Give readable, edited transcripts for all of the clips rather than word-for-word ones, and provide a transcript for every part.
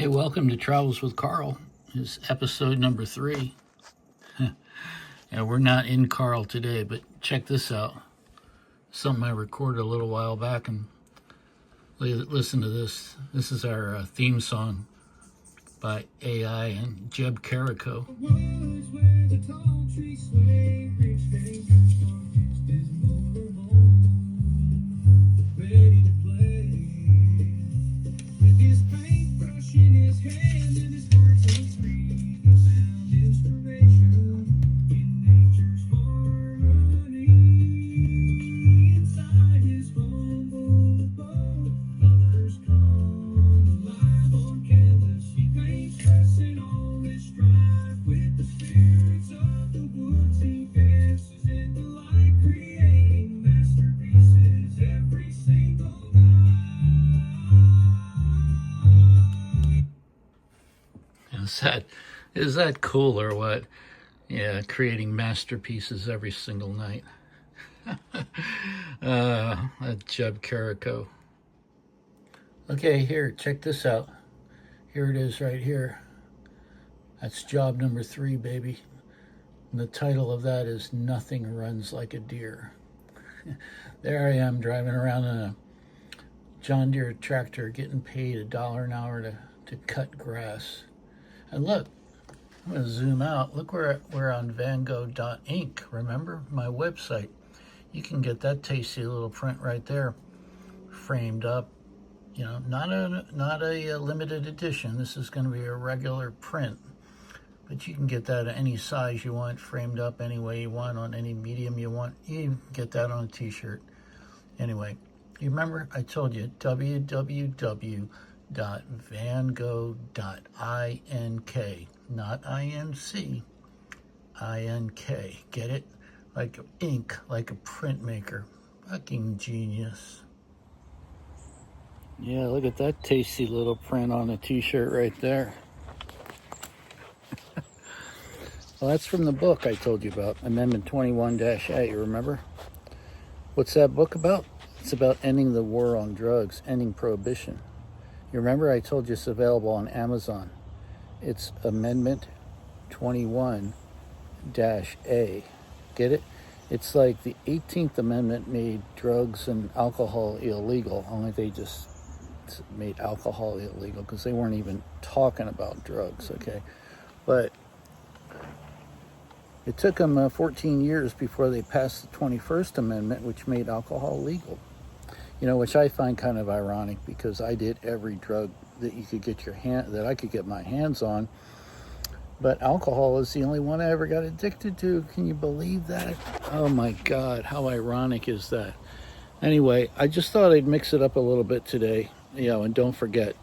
Hey, welcome to Travels with Carl. It's episode number 3. Yeah, we're not in Carl today, but check this out. Something I recorded a little while back, and listen to this. This is our theme song by AI and Jeb Carico. Is that cool or what? Yeah, creating masterpieces every single night. That Jeb Carico. Okay, here, check this out. Here it is right here. That's job number 3, baby. And the title of that is Nothing Runs Like a Deer. There I am driving around in a John Deere tractor getting paid $1 an hour to cut grass. And look, I'm going to zoom out. Look, we're on VanGogh.inc. Remember my website? You can get that tasty little print right there, framed up. You know, not a limited edition. This is going to be a regular print, but you can get that at any size you want, framed up any way you want, on any medium you want. You can get that on a t-shirt. Anyway, you remember I told you www.vangogh.ink, not INC, INK. Get it? Like ink, like a printmaker. Fucking genius. Yeah, look at that tasty little print on a t-shirt right there. Well, that's from the book I told you about, Amendment 21-A, you remember? What's that book about? It's about ending the war on drugs, ending prohibition. You remember I told you it's available on Amazon. It's Amendment 21-A. Get it? It's like the 18th Amendment made drugs and alcohol illegal, only they just made alcohol illegal because they weren't even talking about drugs, okay? But it took them 14 years before they passed the 21st Amendment, which made alcohol legal. You know, which I find kind of ironic because I did every drug that you could get that I could get my hands on. But alcohol is the only one I ever got addicted to. Can you believe that? Oh my God, how ironic is that? Anyway, I just thought I'd mix it up a little bit today, you know, and don't forget,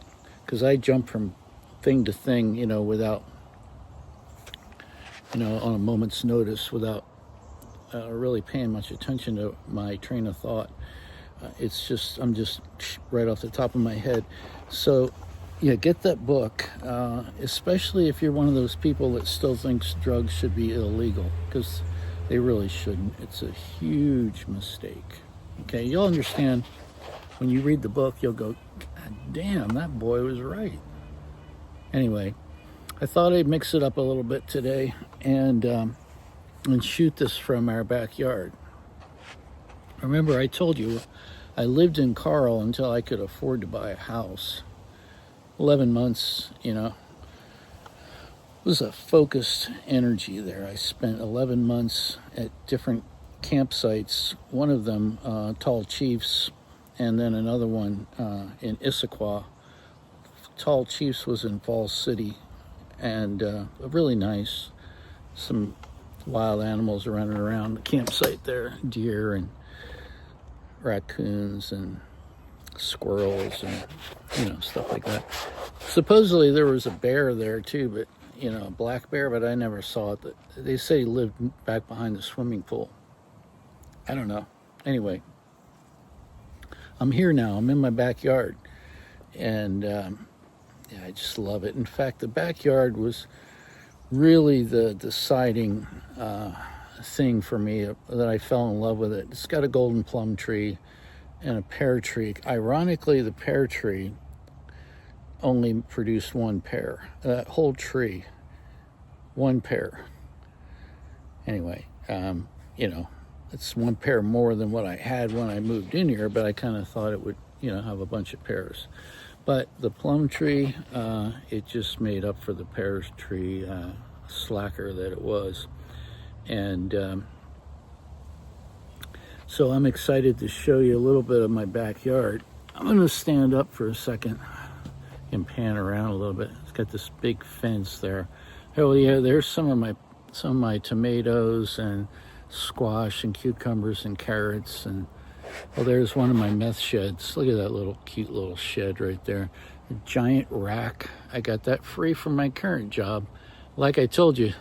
because I jump from thing to thing, you know, without, you know, on a moment's notice, without really paying much attention to my train of thought. I'm just right off the top of my head. So, yeah, get that book, especially if you're one of those people that still thinks drugs should be illegal, because they really shouldn't. It's a huge mistake. Okay, you'll understand when you read the book. You'll go, God damn, that boy was right. Anyway, I thought I'd mix it up a little bit today and shoot this from our backyard. Remember, I told you I lived in Carl until I could afford to buy a house. 11 months, you know, was a focused energy there. I spent 11 months at different campsites, one of them Tall Chiefs, and then another one in Issaquah. Tall Chiefs was in Falls City, and really nice. Some wild animals running around the campsite there, deer and raccoons and squirrels and, you know, stuff like that. Supposedly there was a bear there too, but, you know, a black bear, but I never saw it. They say he lived back behind the swimming pool. I don't know. Anyway, I'm here now. I'm in my backyard, and yeah, I just love it. In fact, the backyard was really the deciding thing for me that I fell in love with it. It's got a golden plum tree and a pear tree. Ironically, the pear tree only produced one pear. That whole tree, one pear. Anyway, it's one pear more than what I had when I moved in here, but I kind of thought it would, have a bunch of pears. But the plum tree, it just made up for the pear tree slacker that it was. And so I'm excited to show you a little bit of my backyard. I'm going to stand up for a second and pan around a little bit. It's got this big fence there. Oh yeah, there's some of my tomatoes and squash and cucumbers and carrots, and there's one of my meth sheds. Look at that cute little shed right there. A giant rack. I got that free from my current job. Like I told you,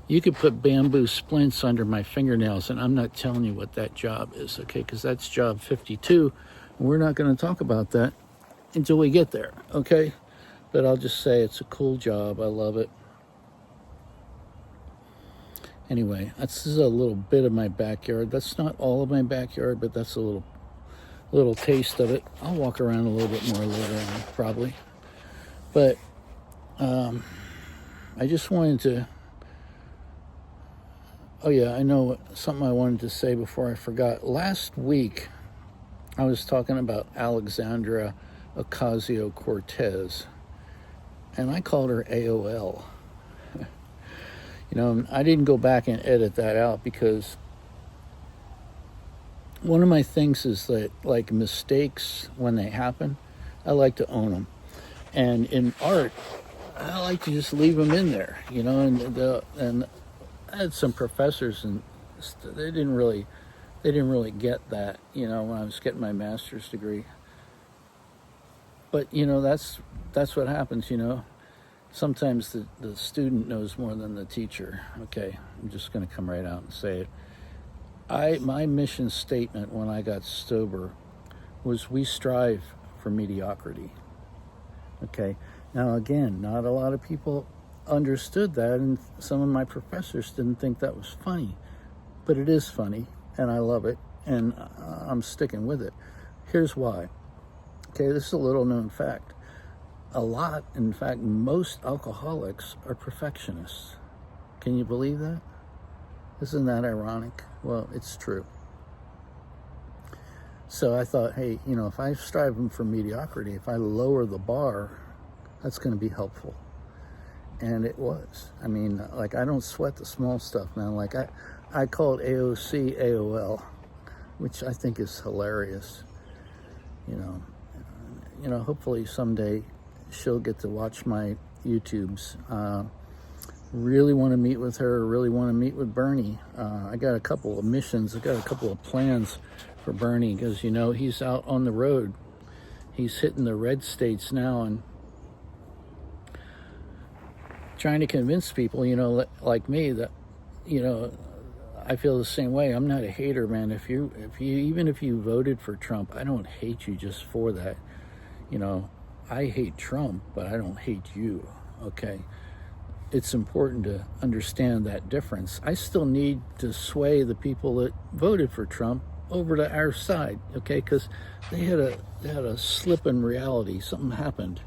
you could put bamboo splints under my fingernails, and I'm not telling you what that job is, okay? Because that's job 52, and we're not going to talk about that until we get there, okay? But I'll just say it's a cool job. I love it. Anyway, this is a little bit of my backyard. That's not all of my backyard, but that's a little taste of it. I'll walk around a little bit more later on, probably. But I just wanted to... Oh yeah, I know something I wanted to say before I forgot. Last week, I was talking about Alexandra Ocasio-Cortez, and I called her AOL. I didn't go back and edit that out because one of my things is that, like, mistakes, when they happen, I like to own them. And in art, I like to just leave them in there, and I had some professors, and they didn't really get that, when I was getting my master's degree. But that's what happens. Sometimes the student knows more than the teacher. Okay, I'm just going to come right out and say it. My mission statement when I got sober was, we strive for mediocrity. Okay, now again, not a lot of people understood that, and some of my professors didn't think that was funny, but it is funny, and I love it, and I'm sticking with it. Here's why. Okay, this is a little known fact. In fact, most alcoholics are perfectionists. Can you believe that? Isn't that ironic? Well, it's true. So I thought, hey, if I strive for mediocrity, if I lower the bar, that's going to be helpful. And it was. I mean, like, I don't sweat the small stuff, man. Like, I called AOC AOL, which I think is hilarious. Hopefully someday she'll get to watch my YouTubes. Really want to meet with her, really want to meet with Bernie. I got a couple of missions, I got a couple of plans for Bernie, because, he's out on the road. He's hitting the red states now and trying to convince people, like me, that, I feel the same way. I'm not a hater, man. Even if you voted for Trump, I don't hate you just for that. I hate Trump, but I don't hate you, okay? It's important to understand that difference. I still need to sway the people that voted for Trump over to our side, okay? Because they had a slip in reality. Something happened,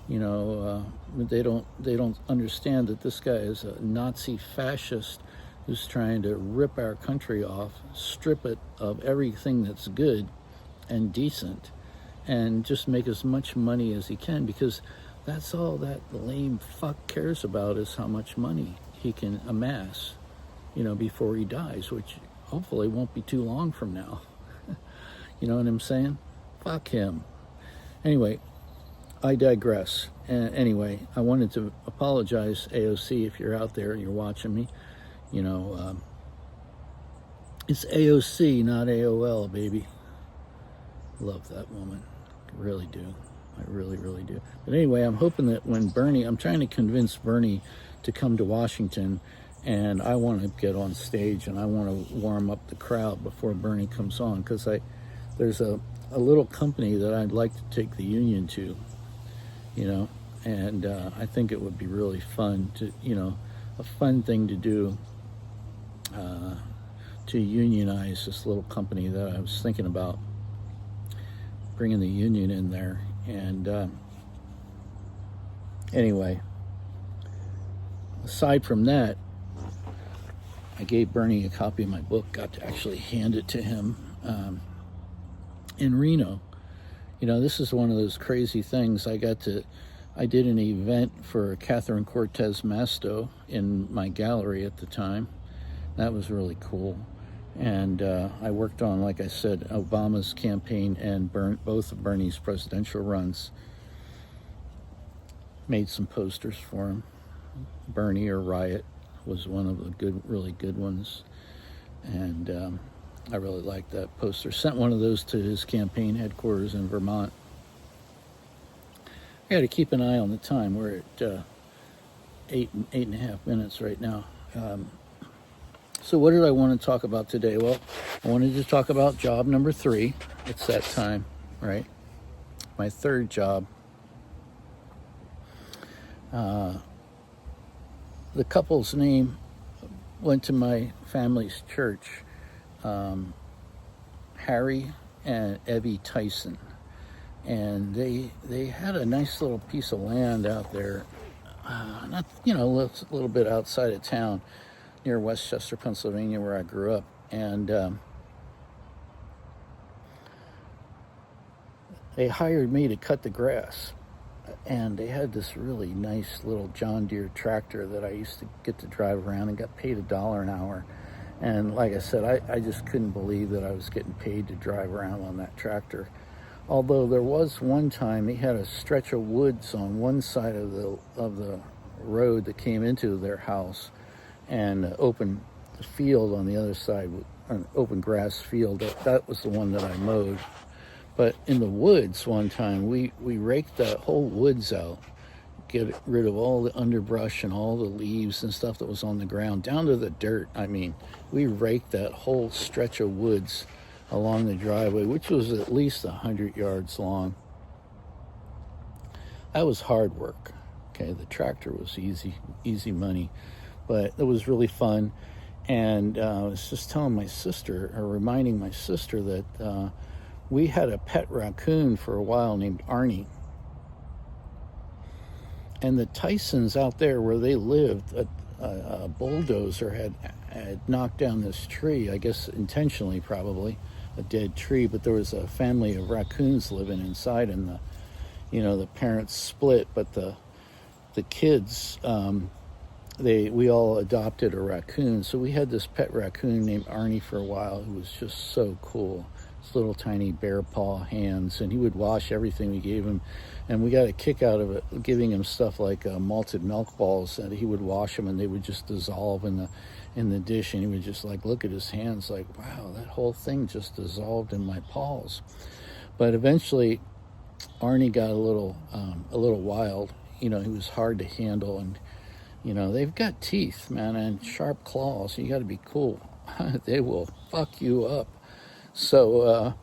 they don't understand that this guy is a Nazi fascist who's trying to rip our country off, strip it of everything that's good and decent, and just make as much money as he can, because that's all that lame fuck cares about, is how much money he can amass, before he dies, which hopefully won't be too long from now. You know what I'm saying? Fuck him. Anyway, I digress. Anyway, I wanted to apologize, AOC, if you're out there, you're watching me. It's AOC, not AOL, baby. Love that woman. Really do. I really, really do. But anyway, I'm hoping that when I'm trying to convince Bernie to come to Washington, and I want to get on stage and I want to warm up the crowd before Bernie comes on, because there's a little company that I'd like to take the union to, and I think it would be really fun to, a fun thing to do, to unionize this little company that I was thinking about bringing the union in there. And Anyway, aside from that, I gave Bernie a copy of my book, got to actually hand it to him in Reno. You know, this is one of those crazy things. I did an event for Catherine Cortez Masto in my gallery at the time. That was really cool. And I worked on, like I said, Obama's campaign and both of Bernie's presidential runs. Made some posters for him. Bernie or Riot was one of the really good ones. And I really liked that poster. Sent one of those to his campaign headquarters in Vermont. I got to keep an eye on the time. We're at 8.5 minutes right now. So what did I want to talk about today? Well, I wanted to talk about job number 3. It's that time, right? My third job. The couple's name went to my family's church. Harry and Evie Tyson, and they had a nice little piece of land out there, a little bit outside of town, near Westchester, Pennsylvania, where I grew up, and they hired me to cut the grass, and they had this really nice little John Deere tractor that I used to get to drive around and got paid $1 an hour. And like I said, I just couldn't believe that I was getting paid to drive around on that tractor. Although there was one time they had a stretch of woods on one side of the road that came into their house, and an open field on the other side, an open grass field. That was the one that I mowed. But in the woods one time, we raked the whole woods out, get rid of all the underbrush and all the leaves and stuff that was on the ground, down to the dirt. I mean, we raked that whole stretch of woods along the driveway, which was at least 100 yards long. That was hard work. Okay, the tractor was easy money, but it was really fun. And I was just telling my sister, or reminding my sister, that we had a pet raccoon for a while named Arnie. And the Tysons out there where they lived, a bulldozer had knocked down this tree, I guess intentionally, probably a dead tree, but there was a family of raccoons living inside, and the parents split, but the kids, we all adopted a raccoon. So we had this pet raccoon named Arnie for a while, who was just so cool. His little tiny bear paw hands, and he would wash everything we gave him. And we got a kick out of it, giving him stuff like malted milk balls, and he would wash them, and they would just dissolve in the dish, and he would just look at his hands like, wow, that whole thing just dissolved in my paws. But eventually, Arnie got a little wild. He was hard to handle, and they've got teeth, man, and sharp claws. You got to be cool. They will fuck you up. So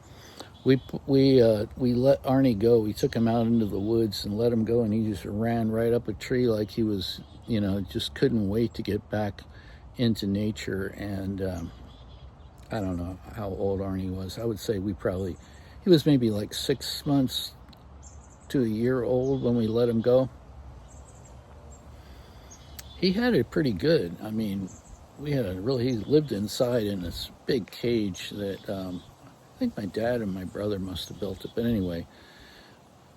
we let Arnie go. We took him out into the woods and let him go, and he just ran right up a tree like he was, just couldn't wait to get back into nature. And I don't know how old Arnie was. I would say he was maybe like 6 months to a year old when we let him go. He had it pretty good. I mean, he lived inside in this big cage that I think my dad and my brother must have built it. But anyway,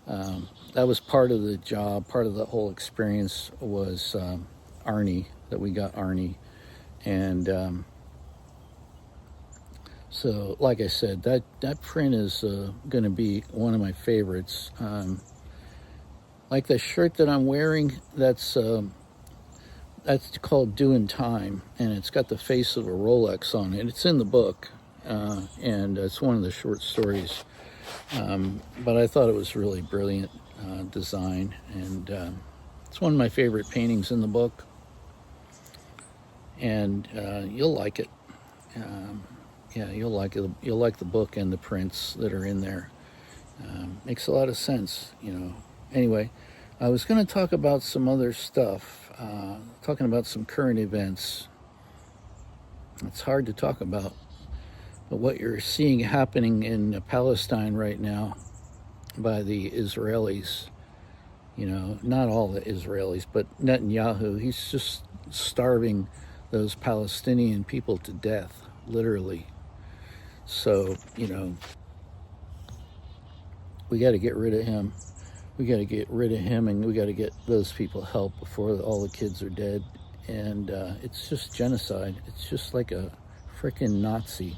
that was part of the job. Part of the whole experience was Arnie, that we got Arnie. And so, like I said, that print is going to be one of my favorites. Like the shirt that I'm wearing, that's called Doing Time, and it's got the face of a Rolex on it. It's in the book, and it's one of the short stories. But I thought it was really brilliant design, and it's one of my favorite paintings in the book. And you'll like it. You'll like it. You'll like the book and the prints that are in there. Makes a lot of sense, Anyway, I was going to talk about some other stuff, talking about some current events. It's hard to talk about, but what you're seeing happening in Palestine right now by the Israelis You know, not all the Israelis, but Netanyahu, he's just starving those Palestinian people to death, literally. So, you know, we got to get rid of him. We got to get rid of him, and we got to get those people help before all the kids are dead. And it's just genocide. It's just like a freaking Nazi.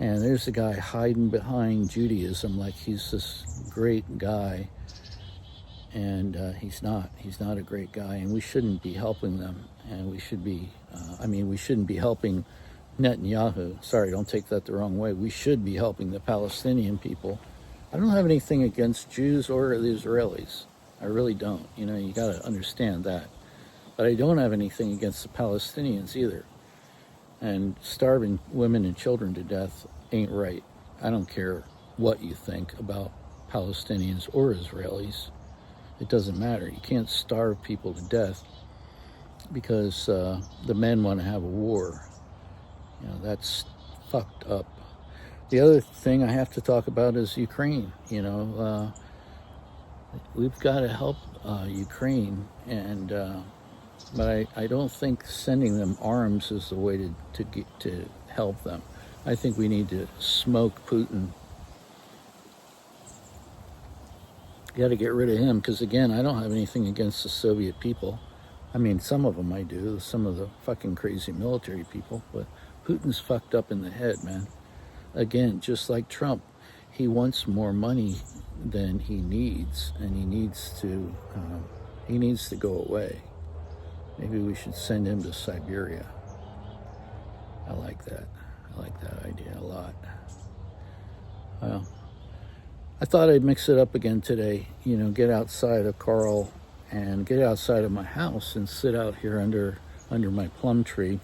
And there's a guy hiding behind Judaism like he's this great guy. And he's not. He's not a great guy. And we shouldn't be helping them. And we should be, we shouldn't be helping Netanyahu. Sorry, don't take that the wrong way. We should be helping the Palestinian people. I don't have anything against Jews or the Israelis. I really don't. You know, you got to understand that. But I don't have anything against the Palestinians either. And starving women and children to death ain't right. I don't care what you think about Palestinians or Israelis. It doesn't matter. You can't starve people to death because the men want to have a war. You know, that's fucked up. The other thing I have to talk about is Ukraine. You know, we've got to help Ukraine, and but I don't think sending them arms is the way to help them. I think we need to smoke Putin. Got to get rid of him because, again, I don't have anything against the Soviet people. I mean, some of them I do, some of the fucking crazy military people, but Putin's fucked up in the head, man. Again, just like Trump, he wants more money than he needs, and he needs to go away. Maybe we should send him to Siberia. I like that. I like that idea a lot. Well, I thought I'd mix it up again today. You know, get outside of Carl and get outside of my house and sit out here under my plum tree.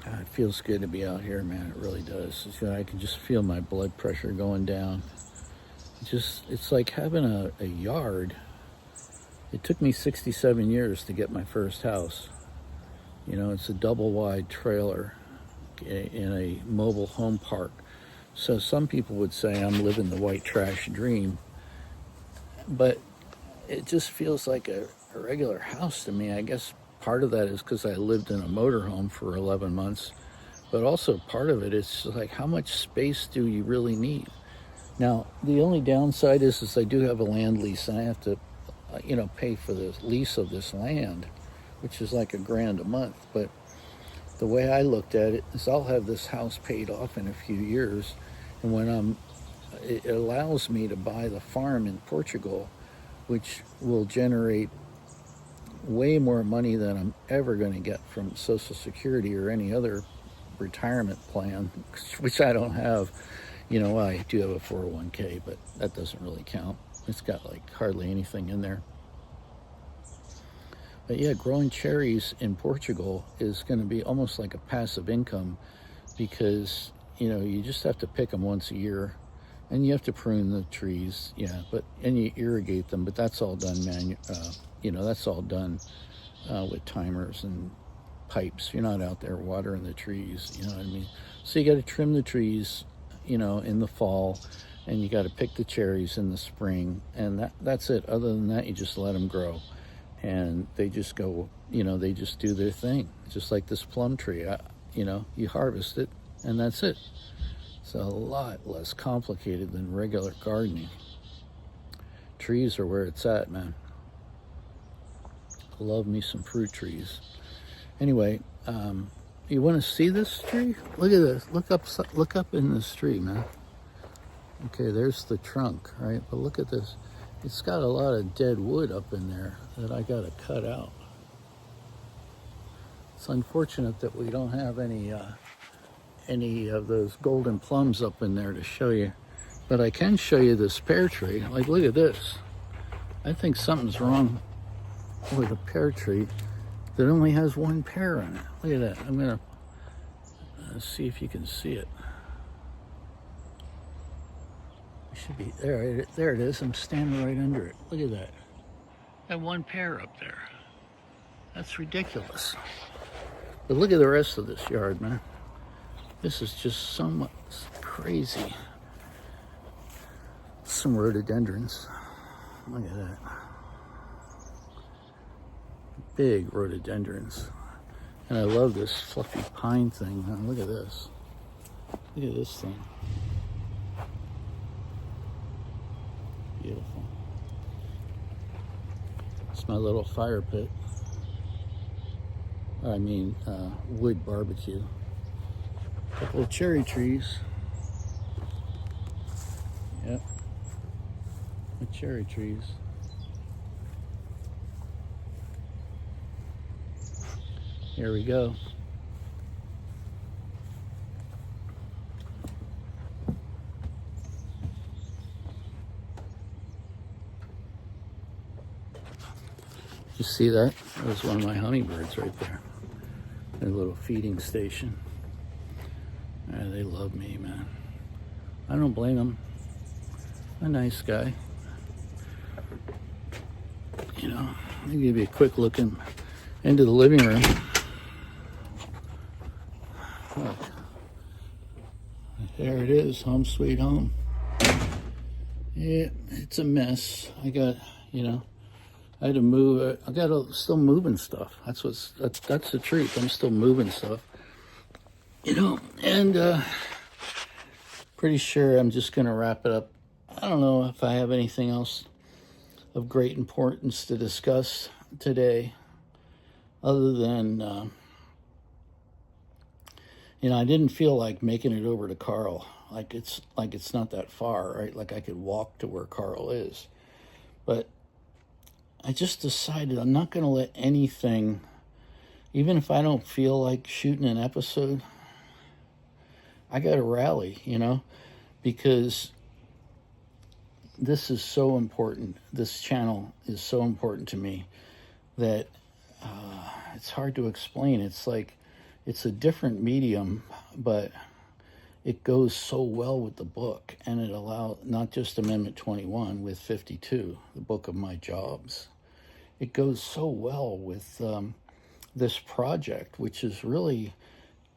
It feels good to be out here, man. It really does. I can just feel my blood pressure going down. It's like having a yard. It took me 67 years to get my first house. You know, it's a double wide trailer in a mobile home park. So some people would say I'm living the white trash dream, but it just feels like a regular house to me. I guess part of that is because I lived in a motorhome for 11 months, but also part of it is like, how much space do you really need? Now, the only downside is I do have a land lease, and I have to, pay for the lease of this land, which is like $1,000 a month. But the way I looked at it is I'll have this house paid off in a few years, and when it allows me to buy the farm in Portugal, which will generate way more money than I'm ever going to get from Social Security or any other retirement plan, which I don't have. You know, I do have a 401k, but that doesn't really count. It's got like hardly anything in there. But yeah, growing cherries in Portugal is going to be almost like a passive income because, you know, you just have to pick them once a year and you have to prune the trees. Yeah, and you irrigate them, but that's all done, that's all done with timers and pipes. You're not out there watering the trees, you know what I mean? So you got to trim the trees, you know, in the fall, and you got to pick the cherries in the spring, and that's it. Other than that, you just let them grow, and they just go, they just do their thing, just like this plum tree. You harvest it, and that's it. It's a lot less complicated than regular gardening. Trees are where it's at, man. I love me some fruit trees. Anyway, you want to see this tree? Look at this. Look up in this tree, man. Okay, there's the trunk, right? But look at this. It's got a lot of dead wood up in there that I got to cut out. It's unfortunate that we don't have any of those golden plums up in there to show you. But I can show you this pear tree. Like, look at this. I think something's wrong with a pear tree that only has one pear on it. Look at that. I'm going to see if you can see it. It should be there. There it is. I'm standing right under it. Look at that. That one pear up there. That's ridiculous. But look at the rest of this yard, man. This is just so much crazy. Some rhododendrons. Look at that. Big rhododendrons. And I love this fluffy pine thing. Look at this. Look at this thing. Beautiful. It's my little fire pit. I mean, wood barbecue. A couple of cherry trees. Yep. The cherry trees. Here we go. You see that? That was one of my hummingbirds right there. Their little feeding station. They love me, man. I don't blame them. A nice guy. You know, let me give you a quick look into the living room. Look. There it is, home sweet home. Yeah, it's a mess. I got, you know, I had to move. I got still moving stuff. That's the truth. I'm still moving stuff. You know, and pretty sure I'm just gonna wrap it up. I don't know if I have anything else of great importance to discuss today, other than you know, I didn't feel like making it over to Carl. Like it's not that far, right? Like I could walk to where Carl is, but I just decided I'm not going to let anything, even if I don't feel like shooting an episode, I got to rally, you know, because this is so important. This channel is so important to me that it's hard to explain. It's like, it's a different medium, but it goes so well with the book, and it allows not just Amendment 21 with 52, the book of my jobs. It goes so well with this project, which is really,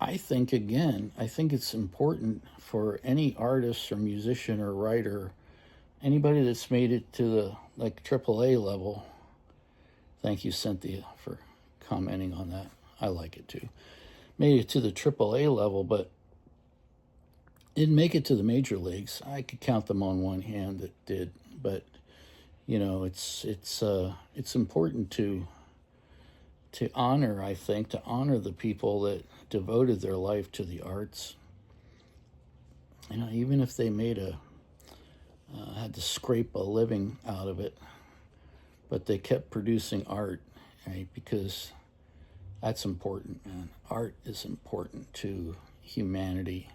I think it's important for any artist or musician or writer, anybody that's made it to the like AAA level. Thank you, Cynthia, for commenting on that. I like it too. Made it to the AAA level, but didn't make it to the major leagues. I could count them on one hand that did, but you know, it's important to honor, I think, to honor the people that devoted their life to the arts. You know, even if they made had to scrape a living out of it, but they kept producing art, right? Because that's important, man. Art is important to humanity.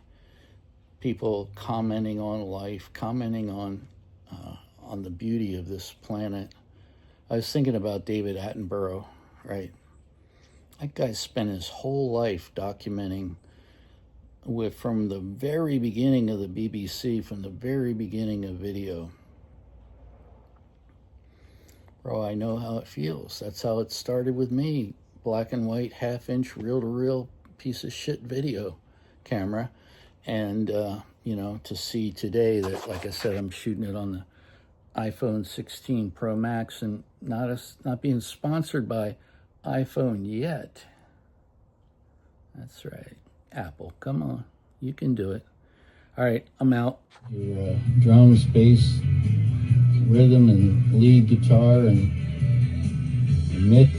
People commenting on life, commenting on the beauty of this planet. I was thinking about David Attenborough, right? That guy spent his whole life documenting from the very beginning of the BBC, from the very beginning of video. Bro, I know how it feels. That's how it started with me. Black and white, half-inch, reel-to-reel piece of shit video camera. And, you know, to see today that, like I said, I'm shooting it on the iPhone 16 Pro Max and not being sponsored by iPhone yet. That's right. Apple, come on. You can do it. All right, I'm out. Your drums, bass, rhythm, and lead guitar, and Mick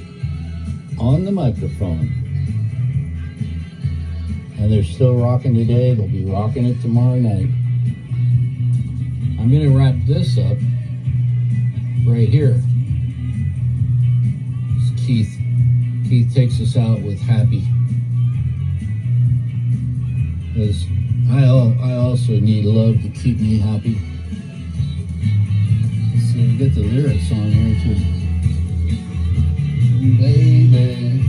on the microphone. And they're still rocking today. They'll be rocking it tomorrow night. I'm going to wrap this up right here. Keith takes us out with Happy. Because I also need love to keep me happy. Let's see, we get the lyrics on here too. Baby.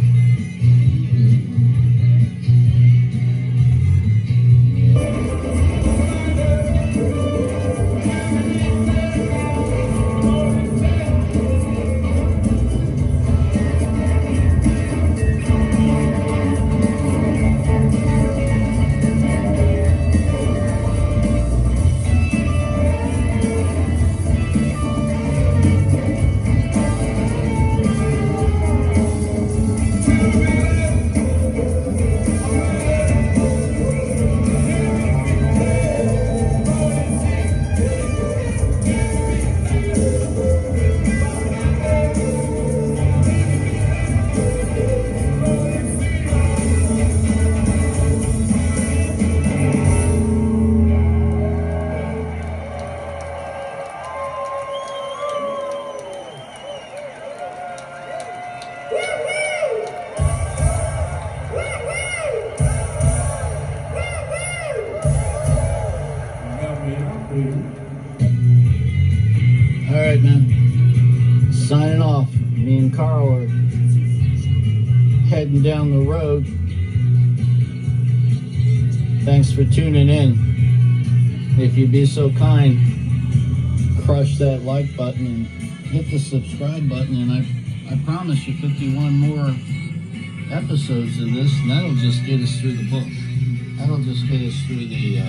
right, man. Signing off. Me and Carl are heading down the road. Thanks for tuning in. If you'd be so kind, crush that like button and hit the subscribe button, and I promise you 51 more episodes of this, and that'll just get us through the book. That'll just get us through the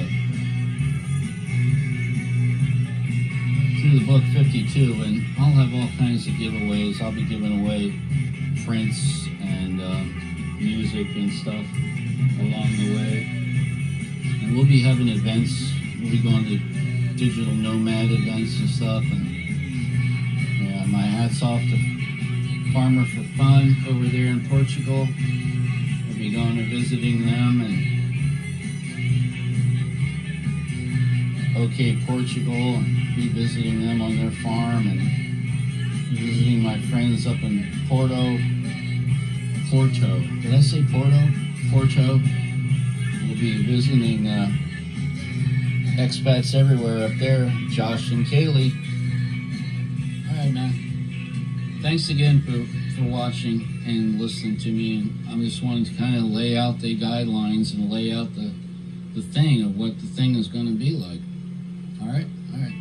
book 52, and I'll have all kinds of giveaways. I'll be giving away prints and music and stuff along the way. And we'll be having events. We'll be going to digital nomad events and stuff. And yeah, my hat's off to Farmer for Fun over there in Portugal. We'll be going and visiting them, and OK Portugal, and be visiting them on their farm, and visiting my friends up in Porto. Did I say Porto? Porto. We'll be visiting expats everywhere up there. Josh and Kaylee. All right, man. Thanks again for watching and listening to me. And I'm just wanting to kind of lay out the guidelines and lay out the thing of what the thing is going to be like. All right? All right.